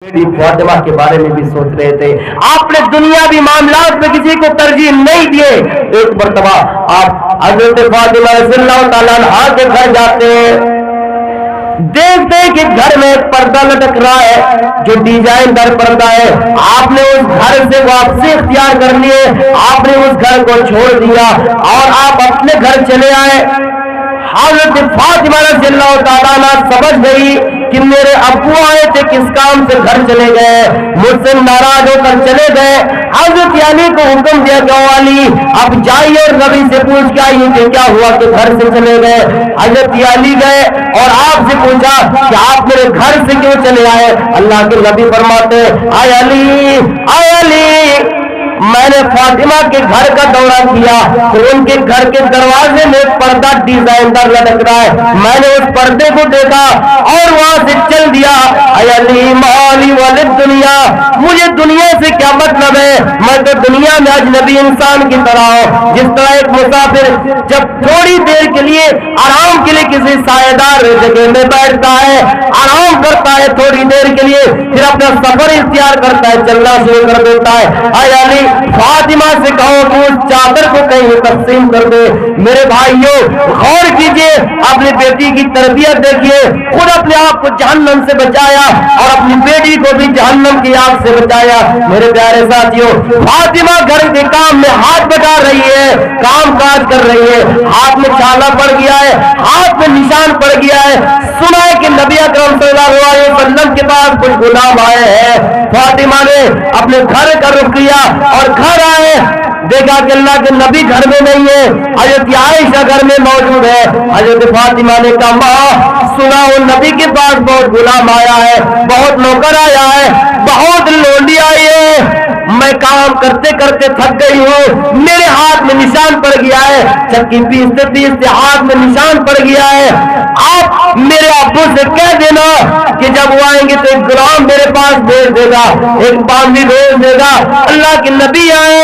फातिमा के बारे में भी सोच रहे थे। आपने दुनियावी मामलात में किसी को तरजीह नहीं दिए। एक मरतबा आप हजरत फातिमा रज़ियल्लाहु ताला अन्हा के घर जाते हैं, देखते हैं कि घर में एक पर्दा लटक रहा है जो डिजाइनदार पर्दा है। आपने उस घर से वापसी इख्तियार कर लिए, आपने उस घर को छोड़ दिया और आप अपने घर चले आए। हज़रत फातिमा रज़ियल्लाहु ताला अन्हा समझ गई कि मेरे अब्बू आए थे, किस काम से घर चले गए, मुझसे नाराज होकर चले गए। हज़रत अली को हुक्म दिया कि अली अब जाइए और नबी से पूछ के आइए कि क्या हुआ कि घर से चले गए। हज़रत अली गए और आपसे पूछा कि आप मेरे घर से क्यों चले आए। अल्लाह के नबी फरमाते आय अली, मैंने फातिमा के घर का दौरा किया तो उनके घर के दरवाजे में पर्दा डिजाइनदार लटक रहा है। मैंने उस पर्दे को देखा और वहां से चल दिया। अली माली वाले दुनिया, मुझे दुनिया से क्या मतलब है, मैं तो दुनिया में अजनबी इंसान की तरह हूँ। जिस तरह एक मुसाफिर जब थोड़ी देर के लिए आराम के लिए किसी सायेदार जगह में बैठता है, आराम करता है थोड़ी देर के लिए, फिर अपना सफर इख्तियार करता है, चलना शुरू कर देता है। अली फातिमा से कहो कि उस चादर को कहीं तकसीम कर दे। मेरे भाइयों गौर कीजिए, अपनी बेटी की तरबियत देखिए, खुद अपने आप को जहन्नम से बचाया और अपनी बेटी को भी जहन्नम की आग से बचाया। मेरे प्यारे साथियों, फातिमा घर के काम में हाथ बटा रही है, काम काज कर रही है, हाथ में छाला पड़ गया है, हाथ में निशान पड़ गया है। सुना है कि नबी अकरम सल्लल्लाहु अलैहि वसल्लम के पास कुछ गुलाम आए हैं। फातिमा ने अपने घर का रुख किया और घर आए, देखा कि अल्लाह के नबी घर में नहीं है, हजरत आयशा घर में मौजूद है। हजरत फातिमा ने कहा माँ सुना वो नबी के पास बहुत गुलाम आया है, बहुत नौकर आया है, बहुत लोंडी आई है, मैं काम करते करते थक गई हूँ, मेरे हाथ में निशान पड़ गया है, चक्की पीसते पीसते हाथ में निशान पड़ गया है। आप मेरे अब्बू से कह देना कि जब वो आएंगे तो एक गुलाम मेरे पास भेज देगा, एक बांदी भेज देगा। अल्लाह के नबी आए,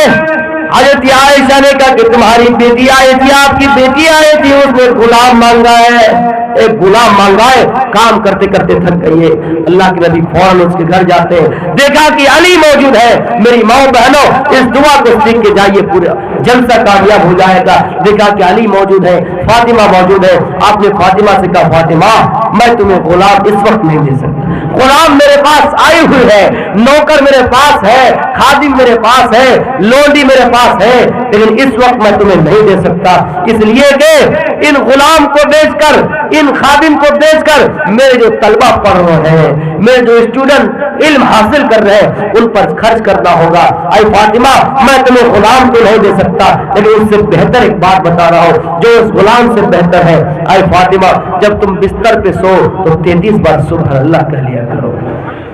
हजरत आयशा ने कहा कि तुम्हारी बेटी आई थी, आपकी बेटी आई थी, उसने गुलाम मांगा है, एक गुलाम मांगा है, काम करते करते थक गई है। अल्लाह के नबी फौरन उसके घर जाते हैं, देखा कि अली मौजूद है। मेरी माँ बहनों इस दुआ को सीख के जाइए, पूरा जलसा कामयाब हो जाएगा। देखा कि अली मौजूद है, फातिमा मौजूद है। आपने फातिमा से कहा फातिमा मैं तुम्हें गुलाम इस वक्त नहीं दे सकता, गुलाम मेरे पास आई हुई है, नौकर मेरे पास है, खादिम मेरे पास है, लोंडी मेरे पास है, लेकिन इस वक्त मैं तुम्हें नहीं दे सकता, इसलिए कि इन गुलाम को बेचकर, इन खादिम को बेचकर मेरे जो तलबा पढ़ रहे हैं, मेरे जो स्टूडेंट इल्म हासिल कर रहे हैं, उन पर खर्च करना होगा। आई फातिमा मैं तुम्हें गुलाम तो नहीं दे सकता, लेकिन उससे बेहतर एक बात बता रहा हूँ जो उस गुलाम से बेहतर है। आई फातिमा जब तुम बिस्तर पे सो तो 33 बार सुबह अल्लाह कह लिया करो,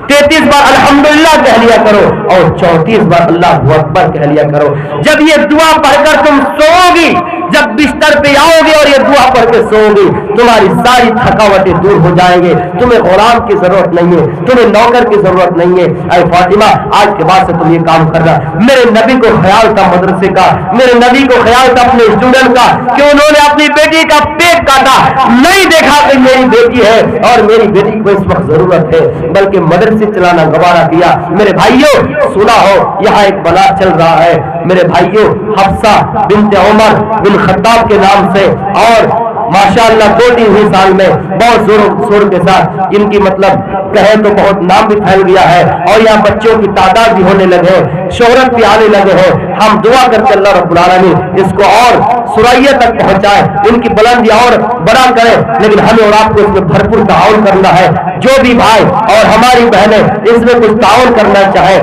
33 बार अल्हम्दुलिल्लाह कह लिया करो और 34 बार अल्लाहु अकबर कह लिया करो। जब ये दुआ पढ़कर तुम सोओगी, जब बिस्तर पे आओगे और ये दुआ पढ़ के सोओगी, तुम्हारी सारी थकावटें दूर हो जाएंगे, तुम्हें गुलाम की जरूरत नहीं है, तुम्हें नौकर की जरूरत नहीं है। ऐ फातिमा आज के बाद से तुम ये काम करना। मेरे नबी को ख्याल था मदरसे का, मेरे नबी को ख्याल था अपने स्टूडेंट का कि उन्होंने अपनी बेटी का पेट काटा, नहीं देखा कि मेरी बेटी है और मेरी बेटी को इस वक्त जरूरत है, बल्कि मदरसे चलाना गवारा किया। मेरे भाइयों सुना हो यहाँ एक बला चल रहा है, मेरे भाइयों हफ्सा बिन्ते उमर बिन खत्ताब के नाम से, और माशाअल्लाह 2-3 साल में बहुत जोर शोर के साथ इनकी मतलब कहे तो बहुत नाम भी फैल गया है और यहाँ बच्चों की तादाद भी होने लगे, शोहरत भी आने लगे हैं। हम दुआ करते अल्लाह रब्बुल आलमीन इसको और सुरैया तक पहुंचाए, इनकी बुलंदी और बड़ा करे, लेकिन हमें और आपको इसमें भरपूर ताउन करना है। जो भी भाई और हमारी बहनें इसमें कुछ ताउन करना चाहे